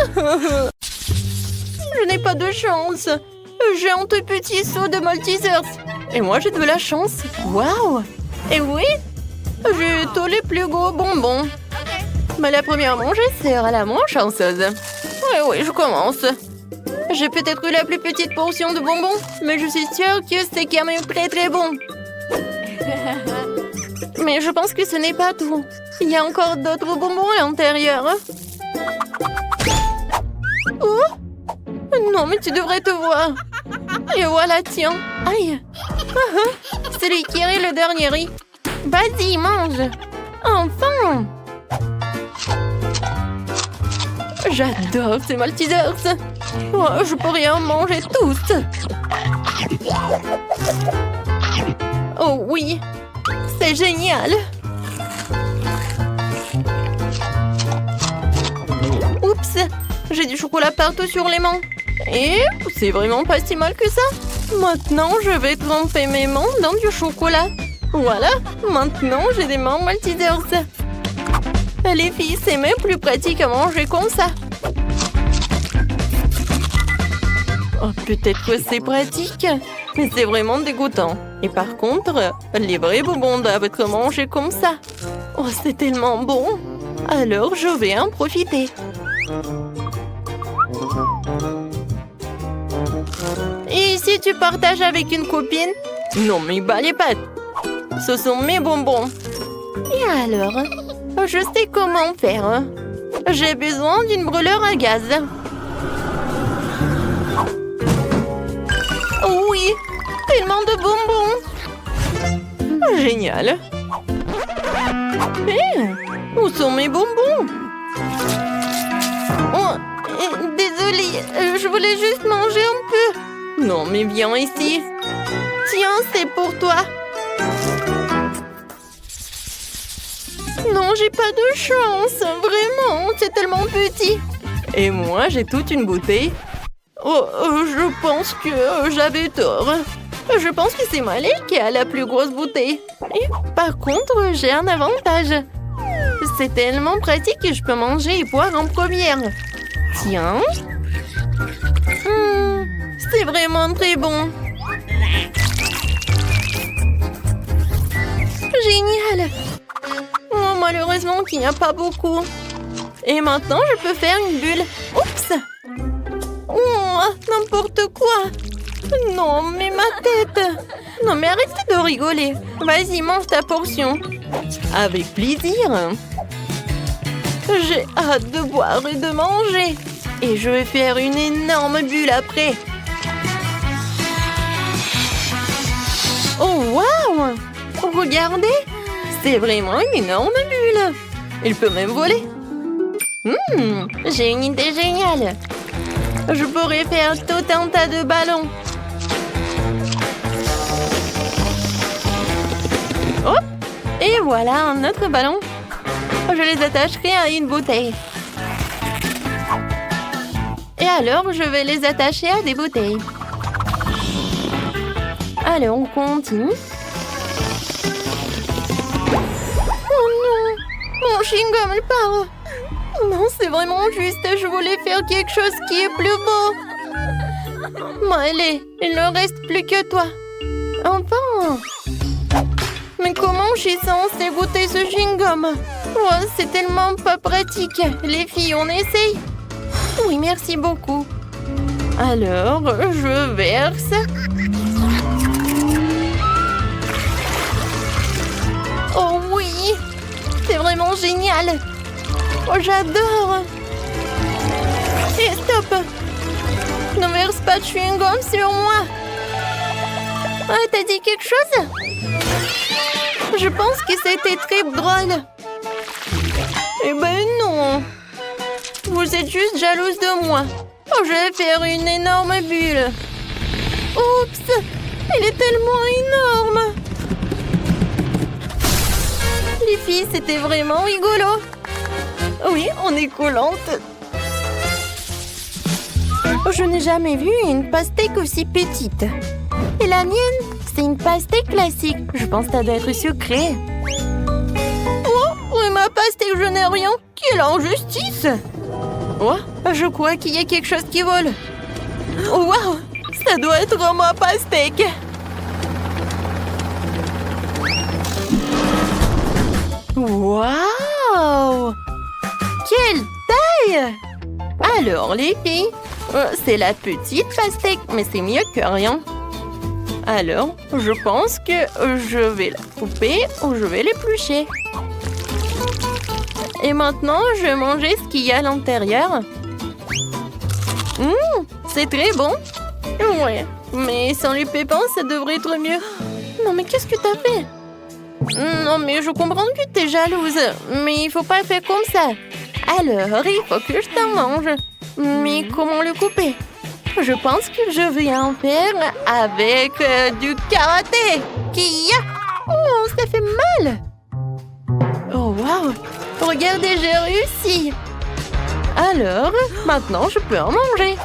Je n'ai pas de chance. J'ai un tout petit seau de Maltesers. Et moi, j'ai de la chance. Waouh! Et oui, j'ai tous les plus gros bonbons. Mais la première à manger sera la moins chanceuse. Oui, oui, je commence. J'ai peut-être eu la plus petite portion de bonbons, mais je suis sûre que c'est quand même très très bon. Mais je pense que ce n'est pas tout. Il y a encore d'autres bonbons à l'intérieur. Oh! Non, mais tu devrais te voir. Et voilà, tiens. Aïe. Celui qui est le dernier riz. Vas-y, mange. Enfin. J'adore ces Maltesers. Oh, je pourrais en manger tous. Oh oui, c'est génial. Oups, j'ai du chocolat partout sur les mains. Et c'est vraiment pas si mal que ça. Maintenant, je vais tremper mes mains dans du chocolat. Voilà, maintenant j'ai des mains Maltesers. Les filles, c'est même plus pratique à manger comme ça. Oh, peut-être que c'est pratique, mais c'est vraiment dégoûtant. Et par contre, les vrais bonbons doivent être mangés comme ça. Oh, c'est tellement bon. Alors, je vais en profiter. Et si tu partages avec une copine? Non, mais bah les pattes. Ce sont mes bonbons. Et alors? Je sais comment faire. J'ai besoin d'une brûleur à gaz. Oui, tellement de bonbons. Génial. Où sont mes bonbons? Oh, désolée, je voulais juste manger un peu. Non, mais viens ici. Tiens, c'est pour toi. Non, j'ai pas de chance. Vraiment, c'est tellement petit. Et moi, j'ai toute une bouteille. Oh, je pense que j'avais tort. Je pense que c'est Molly qui a la plus grosse bouteille. Et par contre, j'ai un avantage. C'est tellement pratique que je peux manger et boire en première. Tiens. C'est vraiment très bon. Génial. Oh, malheureusement qu'il n'y a pas beaucoup. Et maintenant, je peux faire une bulle. Oups. Oh, n'importe quoi. Non, mais ma tête. Non, mais arrêtez de rigoler. Vas-y, mange ta portion. Avec plaisir. J'ai hâte de boire et de manger. Et je vais faire une énorme bulle après. Oh, waouh! Regardez! C'est vraiment une énorme bulle. Il peut même voler. J'ai une idée géniale. Je pourrais faire tout un tas de ballons. Hop! Et voilà un autre ballon. Je les attacherai à une bouteille. Et alors, je vais les attacher à des bouteilles. Allez, on continue. Oh non! Mon chewing-gum, il part. Non, c'est vraiment juste. Je voulais faire quelque chose qui est plus beau. Bon, allez, il ne reste plus que toi. Enfin! Mais comment je suis censée goûter ce chewing-gum? Oh, c'est tellement pas pratique. Les filles, on essaye? Oui, merci beaucoup. Alors, je verse. Oh oui! C'est vraiment génial! Oh, j'adore! Et stop! Ne verse pas de chewing-gum sur moi! Ah, t'as dit quelque chose? Je pense que c'était très drôle. Eh ben non! Vous êtes juste jalouse de moi. Oh, je vais faire une énorme bulle. Oups! Elle est tellement énorme! Les filles, c'était vraiment rigolo. Oui, on est collantes. Je n'ai jamais vu une pastèque aussi petite. Et la mienne, c'est une pastèque classique. Je pense que ça doit être sucré. Oh, oui, ma pastèque, je n'ai rien. Quelle injustice! Oh, je crois qu'il y a quelque chose qui vole. Oh, waouh! Ça doit être ma pastèque. Waouh! Quelle taille! Alors, les filles, c'est la petite pastèque, mais c'est mieux que rien. Alors, je pense que je vais la couper ou je vais l'éplucher. Et maintenant, je vais manger ce qu'il y a à l'intérieur. C'est très bon. Ouais, mais sans les pépins, ça devrait être mieux. Non, mais qu'est-ce que t'as fait? Non, mais je comprends que t'es jalouse, mais il faut pas faire comme ça. Alors, il faut que je t'en mange. Mais comment le couper? Je pense que je vais en faire avec du karaté. Kia! Oh, ça fait mal. Oh, waouh! Regardez, j'ai réussi. Alors, maintenant, je peux en manger.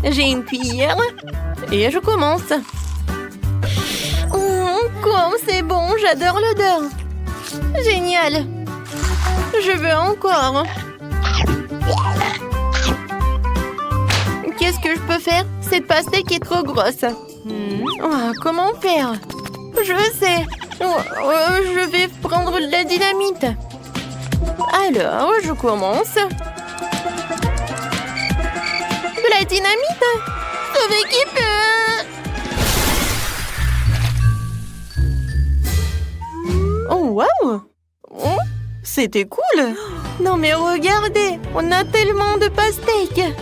J'ai une cuillère et je commence. Comme c'est bon, j'adore l'odeur. Génial. Je veux encore. Qu'est-ce que je peux faire? Cette pastèque est trop grosse. Oh, comment faire? Je sais. Je vais prendre de la dynamite. Alors, je commence. De la dynamite? Sauver qui peut? Oh, waouh! Oh, c'était cool! Non, mais regardez, on a tellement de pastèques!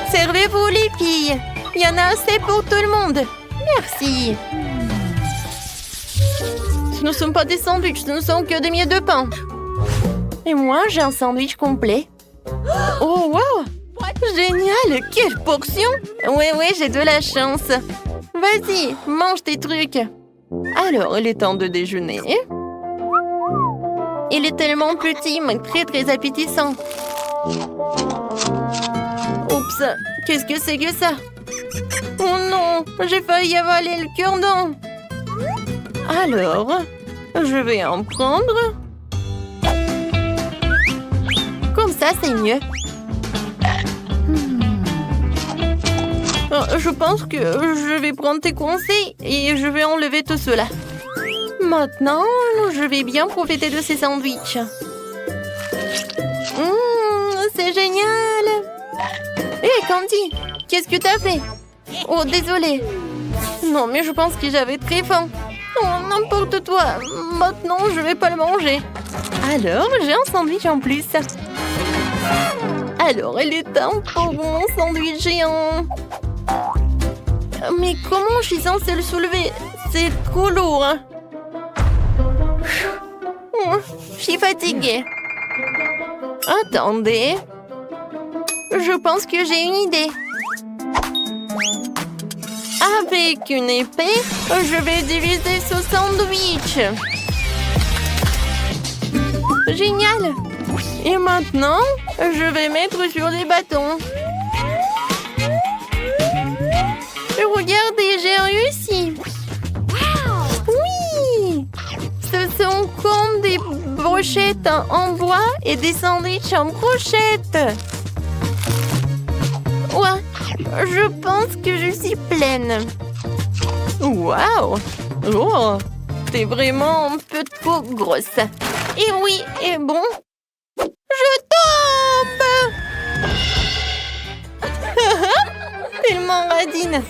Servez-vous, les filles! Il y en a assez pour tout le monde! Merci! Ce ne sont pas des sandwichs, ce ne sont que des miettes de pain! Et moi, j'ai un sandwich complet! Oh, waouh! Génial! Quelle portion! Oui, j'ai de la chance! Vas-y, mange tes trucs! Alors, il est temps de déjeuner. Il est tellement petit, mais très très appétissant. Oups, qu'est-ce que c'est que ça? Oh non! non, j'ai failli avaler le cure-dent. Alors, je vais en prendre. Comme ça, c'est mieux. Je pense que je vais prendre tes conseils et je vais enlever tout cela. Maintenant, je vais bien profiter de ces sandwichs. C'est génial! Hé, Candy, qu'est-ce que t'as fait? Oh, désolée. Non, mais je pense que j'avais très faim. Oh, n'importe quoi. Maintenant, je vais pas le manger. Alors, j'ai un sandwich en plus. Alors, il est temps pour mon sandwich géant. Mais comment je suis censée le soulever? C'est trop lourd. Hein? Je suis fatiguée. Attendez. Je pense que j'ai une idée. Avec une épée, je vais diviser ce sandwich. Génial. Et maintenant, je vais mettre sur les bâtons. Regardez, j'ai réussi. Oui. Ce sont comme des brochettes en bois et des sandwichs en brochettes. Ouais, je pense que je suis pleine. Waouh! Oh, t'es vraiment un peu trop grosse. Et oui, et bon, je tombe! Tellement radine.